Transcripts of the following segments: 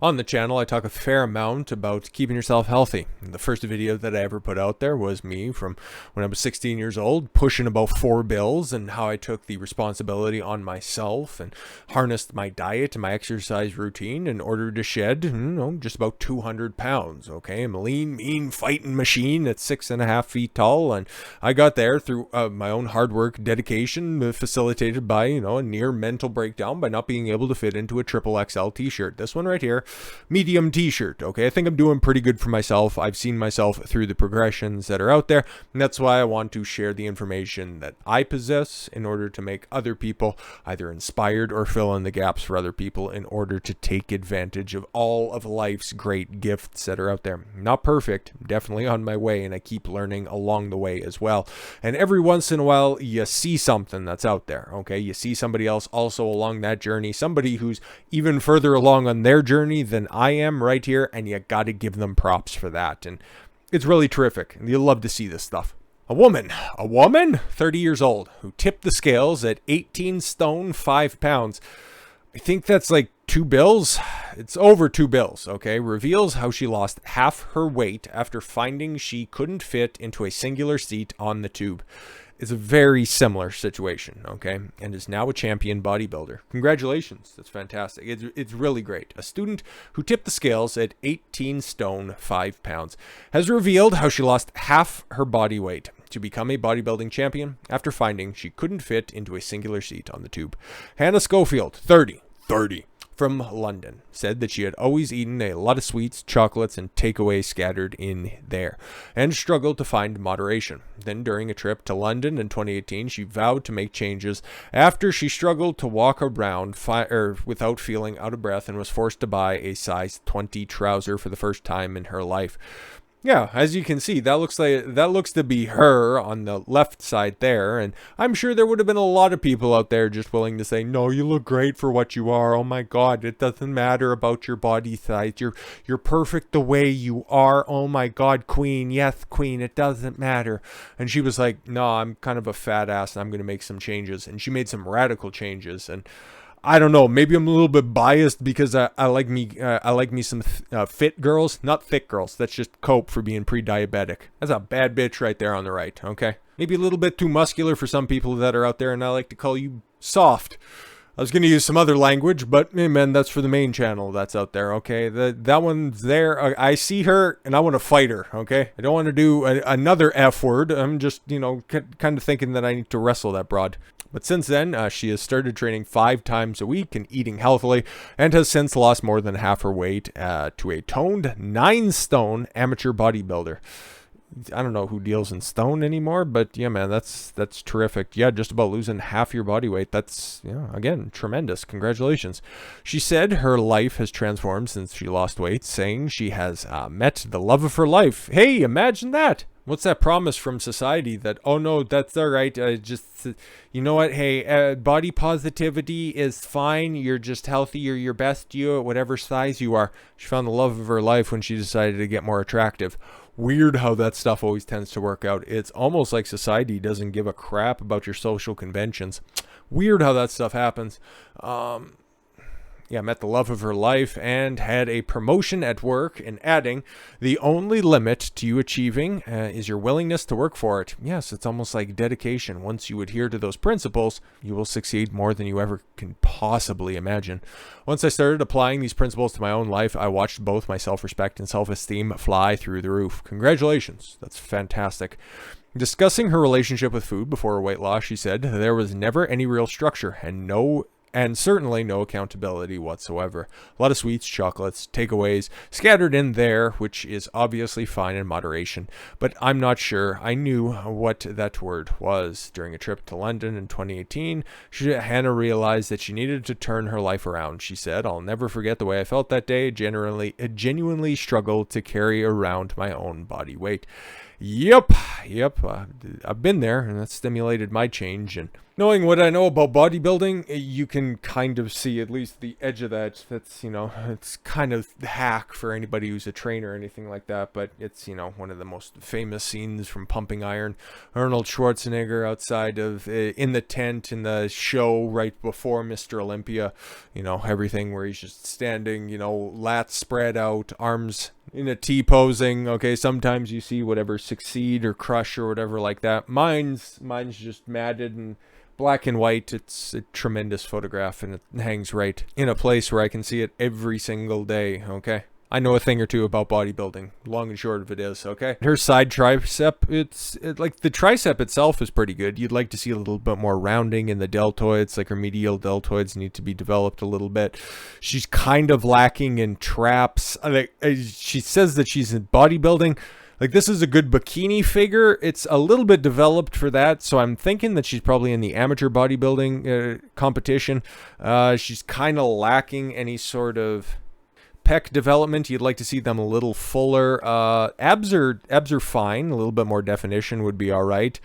On the channel, I talk a fair amount about keeping yourself healthy. The first video that I ever put out there was me from when I was 16 years old, pushing about 4 bills, and how I took the responsibility on myself and harnessed my diet and my exercise routine in order to shed, just about 200 pounds. Okay, I'm a lean, mean fighting machine at 6.5 feet tall, and I got there through my own hard work, dedication, facilitated by a near mental breakdown by not being able to fit into a triple XL t-shirt. This one right here, medium t-shirt. Okay, I think I'm doing pretty good for myself. I've seen myself through the progressions that are out there, and that's why I want to share the information that I possess in order to make other people either inspired or fill in the gaps for other people in order to take advantage of all of life's great gifts that are out there. Not perfect, definitely on my way, and I keep learning along the way as well. And every once in a while you see something that's out there. Okay, you see somebody else also along that journey, somebody who's even further along on their journey than I am right here, and you got to give them props for that. And it's really terrific, and you'll love to see this stuff. A woman, 30 years old, who tipped the scales at 18 stone, 5 pounds. I think that's like 2 bills. It's over 2 bills, okay? Reveals how she lost half her weight after finding she couldn't fit into a singular seat on the tube. It's a very similar situation, okay? And is now a champion bodybuilder. Congratulations. That's fantastic. It's really great. A student who tipped the scales at 18 stone, 5 pounds has revealed how she lost half her body weight to become a bodybuilding champion after finding she couldn't fit into a singular seat on the tube. Hannah Schofield, 30, from London, said that she had always eaten a lot of sweets, chocolates, and takeaways scattered in there, and struggled to find moderation. Then, during a trip to London in 2018, she vowed to make changes after she struggled to walk around without feeling out of breath and was forced to buy a size 20 trouser for the first time in her life. Yeah, as you can see, that looks to be her on the left side there, and I'm sure there would have been a lot of people out there just willing to say, "No, you look great for what you are. Oh my God, it doesn't matter about your body size. You're perfect the way you are. Oh my God, queen, yes, queen, it doesn't matter." And she was like, "No, I'm kind of a fat ass, and I'm going to make some changes." And she made some radical changes, and I don't know. Maybe I'm a little bit biased because I like me some fit girls, not thick girls. That's just cope for being pre-diabetic. That's a bad bitch right there on the right. Okay, maybe a little bit too muscular for some people that are out there, and I like to call you soft. I was going to use some other language, but hey, man, that's for the main channel that's out there, okay? That one's there. I see her, and I want to fight her, okay? I don't want to do another F word. I'm just, kind of thinking that I need to wrestle that broad. But since then, she has started training 5 times a week and eating healthily, and has since lost more than half her weight to a toned 9 stone amateur bodybuilder. I don't know who deals in stone anymore, but yeah, man, that's terrific. Yeah, just about losing half your body weight. That's, again, tremendous. Congratulations. She said her life has transformed since she lost weight, saying she has met the love of her life. Hey, imagine that. What's that promise from society that, oh no, that's all right, you know what, hey, body positivity is fine, you're just healthy, you're your best you at whatever size you are. She found the love of her life when she decided to get more attractive. Weird how that stuff always tends to work out. It's almost like society doesn't give a crap about your social conventions. Weird how that stuff happens. Met the love of her life and had a promotion at work, and adding, the only limit to you achieving is your willingness to work for it. Yes, it's almost like dedication. Once you adhere to those principles, you will succeed more than you ever can possibly imagine. Once I started applying these principles to my own life, I watched both my self-respect and self-esteem fly through the roof. Congratulations. That's fantastic. Discussing her relationship with food before her weight loss, she said, there was never any real structure and certainly no accountability whatsoever. A lot of sweets, chocolates, takeaways scattered in there, which is obviously fine in moderation, but I'm not sure I knew what that word was. During a trip to London in 2018, Hannah realized that she needed to turn her life around. She said, "I'll never forget the way I felt that day. Genuinely struggled to carry around my own body weight." Yep, I've been there, and that stimulated my change. And knowing what I know about bodybuilding, you can kind of see at least the edge of that. That's, it's kind of hack for anybody who's a trainer or anything like that. But it's, one of the most famous scenes from Pumping Iron. Arnold Schwarzenegger outside of, in the tent in the show right before Mr. Olympia. Everything where he's just standing, lats spread out, arms in a T posing. Okay, sometimes you see whatever Succeed or Crush or whatever like that. Mine's just matted and black and white. It's a tremendous photograph, and it hangs right in a place where I can see it every single day. Okay, I know a thing or two about bodybuilding. Long and short of it is, okay? Her side tricep, like the tricep itself is pretty good. You'd like to see a little bit more rounding in the deltoids, like her medial deltoids need to be developed a little bit. She's kind of lacking in traps. She says that she's in bodybuilding. Like, this is a good bikini figure. It's a little bit developed for that, so I'm thinking that she's probably in the amateur bodybuilding competition. She's kind of lacking any sort of pec development. You'd like to see them a little fuller. Abs are fine. A little bit more definition would be all right.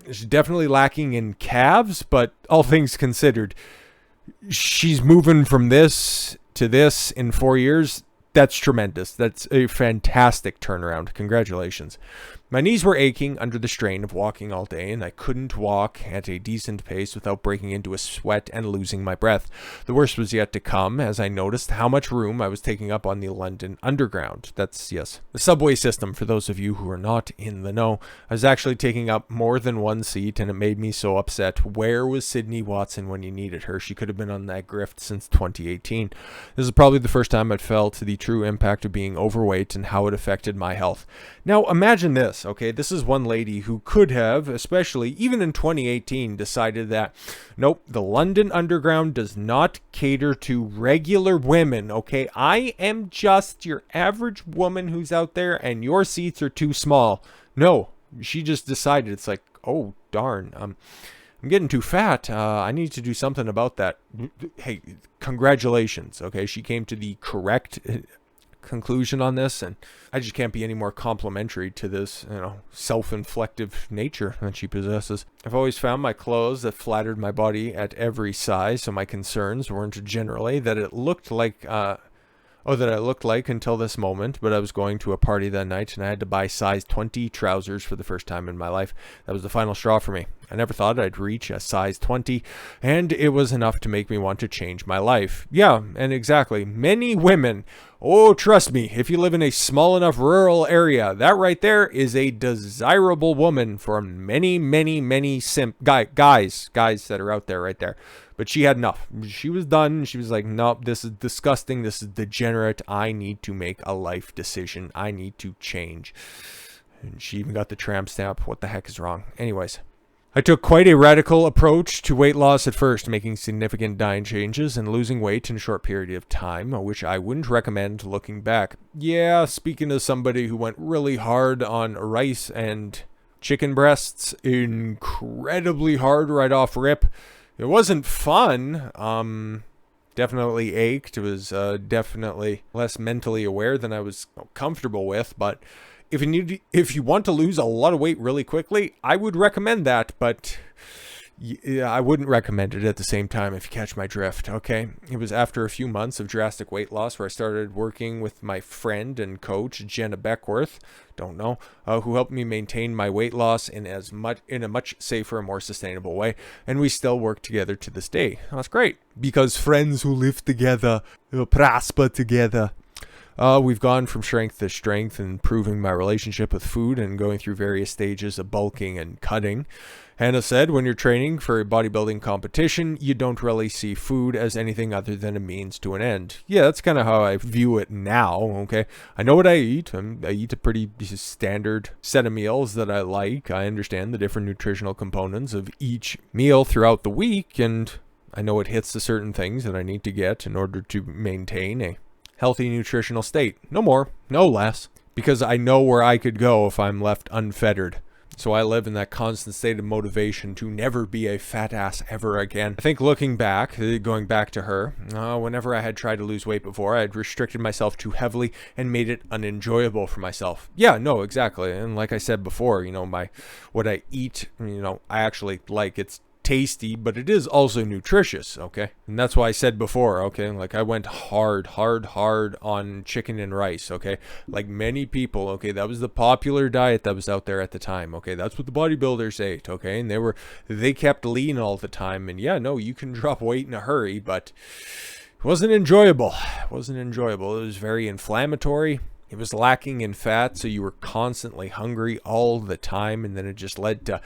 She's definitely lacking in calves, but all things considered, she's moving from this to this in 4 years. That's tremendous. That's a fantastic turnaround. Congratulations. My knees were aching under the strain of walking all day, and I couldn't walk at a decent pace without breaking into a sweat and losing my breath. The worst was yet to come, as I noticed how much room I was taking up on the London Underground. That's, yes, the subway system, for those of you who are not in the know. I was actually taking up more than one seat, and it made me so upset. Where was Sydney Watson when you needed her? She could have been on that grift since 2018. This is probably the first time I'd felt the true impact of being overweight and how it affected my health. Now, imagine this. Okay, this is one lady who could have, especially even in 2018, decided that, nope, the London Underground does not cater to regular women. Okay, I am just your average woman who's out there, and your seats are too small. No, she just decided, it's like, oh, darn, I'm getting too fat. I need to do something about that. Hey, congratulations. Okay, she came to the correct conclusion on this, and I just can't be any more complimentary to this, self-inflective nature that she possesses. I've always found my clothes that flattered my body at every size, so my concerns weren't generally that it looked like that I looked like until this moment, but I was going to a party that night and I had to buy size 20 trousers for the first time in my life. That was the final straw for me. I never thought I'd reach a size 20, and it was enough to make me want to change my life. Yeah, and exactly. Many women, oh, trust me, if you live in a small enough rural area, that right there is a desirable woman for many, many, many guys that are out there right there. But she had enough. She was done. She was like, nope, this is disgusting. This is degenerate. I need to make a life decision. I need to change. And she even got the tramp stamp. What the heck is wrong? Anyways, I took quite a radical approach to weight loss at first, making significant diet changes and losing weight in a short period of time, which I wouldn't recommend looking back. Yeah, speaking of somebody who went really hard on rice and chicken breasts, incredibly hard right off rip. It wasn't fun. Definitely ached. It was definitely less mentally aware than I was comfortable with. But if you want to lose a lot of weight really quickly, I would recommend that. But I wouldn't recommend it at the same time, if you catch my drift. Okay, it was after a few months of drastic weight loss where I started working with my friend and coach Jenna Beckworth, who helped me maintain my weight loss in a much safer and more sustainable way, and we still work together to this day. That's great, because friends who live together will prosper together. We've gone from strength to strength, improving my relationship with food and going through various stages of bulking and cutting. Hannah said, when you're training for a bodybuilding competition, you don't really see food as anything other than a means to an end. Yeah, that's kind of how I view it now, okay? I know what I eat. I eat a pretty standard set of meals that I like. I understand the different nutritional components of each meal throughout the week, and I know it hits the certain things that I need to get in order to maintain a healthy nutritional state. No more, no less, because I know where I could go if I'm left unfettered. So I live in that constant state of motivation to never be a fat ass ever again. I think looking back, going back to her, whenever I had tried to lose weight before, I had restricted myself too heavily and made it unenjoyable for myself. Yeah, no, exactly. And like I said before, what I eat, I actually like. It's tasty, but it is also nutritious, okay? And that's why I said before, okay, like I went hard on chicken and rice, okay? Like many people, okay, that was the popular diet that was out there at the time, okay? That's what the bodybuilders ate, okay? And they kept lean all the time, and yeah, no, you can drop weight in a hurry, but it wasn't enjoyable. It wasn't enjoyable. It was very inflammatory. It was lacking in fat, so you were constantly hungry all the time, and then it just led to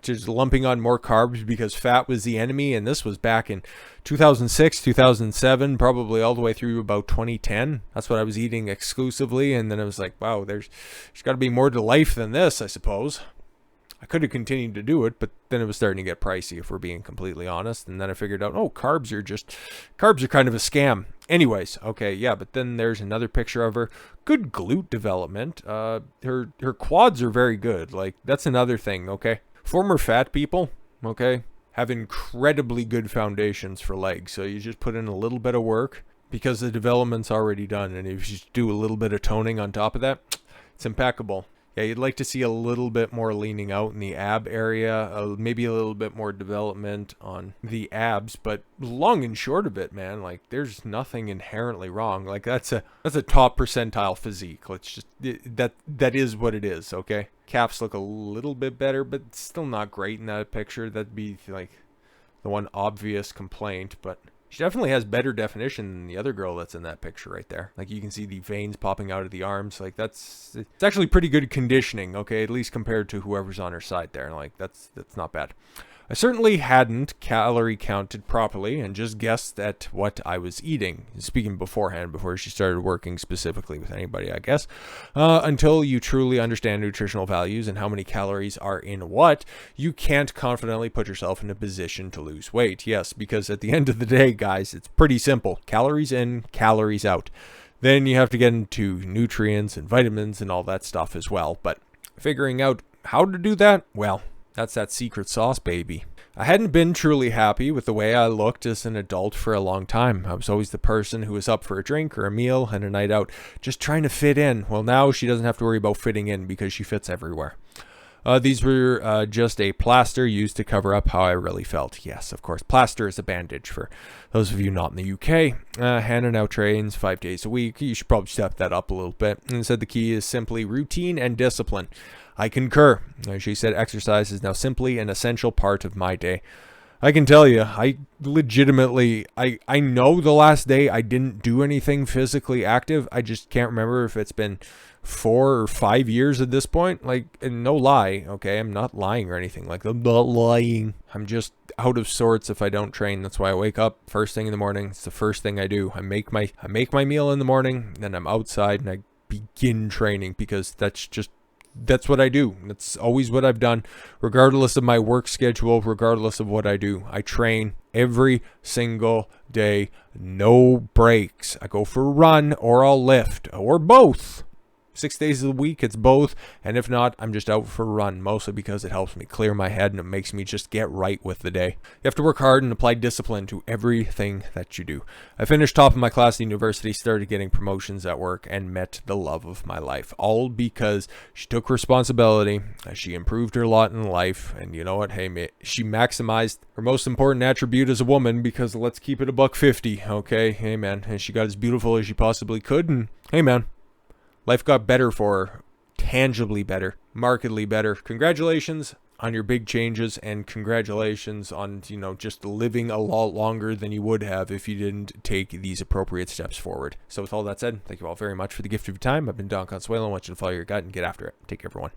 just lumping on more carbs because fat was the enemy. And this was back in 2006, 2007, probably all the way through about 2010. That's what I was eating exclusively. And then I was like, wow, there's got to be more to life than this, I suppose. I could have continued to do it, but then it was starting to get pricey, if we're being completely honest. And then I figured out, carbs are kind of a scam. Anyways, okay, yeah, but then there's another picture of her. Good glute development. Her quads are very good. Like, that's another thing, okay? Former fat people, okay, have incredibly good foundations for legs. So you just put in a little bit of work because the development's already done. And if you just do a little bit of toning on top of that, it's impeccable. Yeah, you'd like to see a little bit more leaning out in the ab area, maybe a little bit more development on the abs, but long and short of it, man, like there's nothing inherently wrong. Like that's a top percentile physique. Let's just that is what it is, okay? Calves look a little bit better, but still not great in that picture. That'd be like the one obvious complaint, but she definitely has better definition than the other girl that's in that picture right there. Like you can see the veins popping out of the arms. Like it's actually pretty good conditioning, okay? At least compared to whoever's on her side there. Like that's not bad. I certainly hadn't calorie counted properly and just guessed at what I was eating. Speaking beforehand, before she started working specifically with anybody, I guess. Until you truly understand nutritional values and how many calories are in what, you can't confidently put yourself in a position to lose weight. Yes, because at the end of the day, guys, it's pretty simple. Calories in, calories out. Then you have to get into nutrients and vitamins and all that stuff as well. But figuring out how to do that, well, that's that secret sauce, baby. I hadn't been truly happy with the way I looked as an adult for a long time. I was always the person who was up for a drink or a meal and a night out, just trying to fit in. Well, now she doesn't have to worry about fitting in because she fits everywhere. These were just a plaster used to cover up how I really felt. Yes, of course, plaster is a bandage for those of you not in the UK. Hannah now trains 5 days a week. You should probably step that up a little bit. And said the key is simply routine and discipline. I concur. She said exercise is now simply an essential part of my day. I can tell you, I legitimately, I know the last day I didn't do anything physically active. I just can't remember if it's been 4 or 5 years at this point. Like, and no lie, okay? I'm not lying or anything. Like, I'm not lying. I'm just out of sorts if I don't train. That's why I wake up first thing in the morning. It's the first thing I do. I make my meal in the morning, then I'm outside and I begin training because that's what I do. That's always what I've done, regardless of my work schedule, regardless of what I do. I train every single day, no breaks. I go for a run or I'll lift or both. 6 days of the week, it's both. And if not, I'm just out for a run, mostly because it helps me clear my head and it makes me just get right with the day. You have to work hard and apply discipline to everything that you do. I finished top of my class at university, started getting promotions at work, and met the love of my life. All because she took responsibility. She improved her lot in life. And you know what? Hey, she maximized her most important attribute as a woman, because let's keep it $150, okay? Hey, man. And she got as beautiful as she possibly could. And hey, man. Life got better for her, tangibly better, markedly better. Congratulations on your big changes, and congratulations on, just living a lot longer than you would have if you didn't take these appropriate steps forward. So with all that said, thank you all very much for the gift of your time. I've been Don Consuelo. I want you to follow your gut and get after it. Take care, everyone.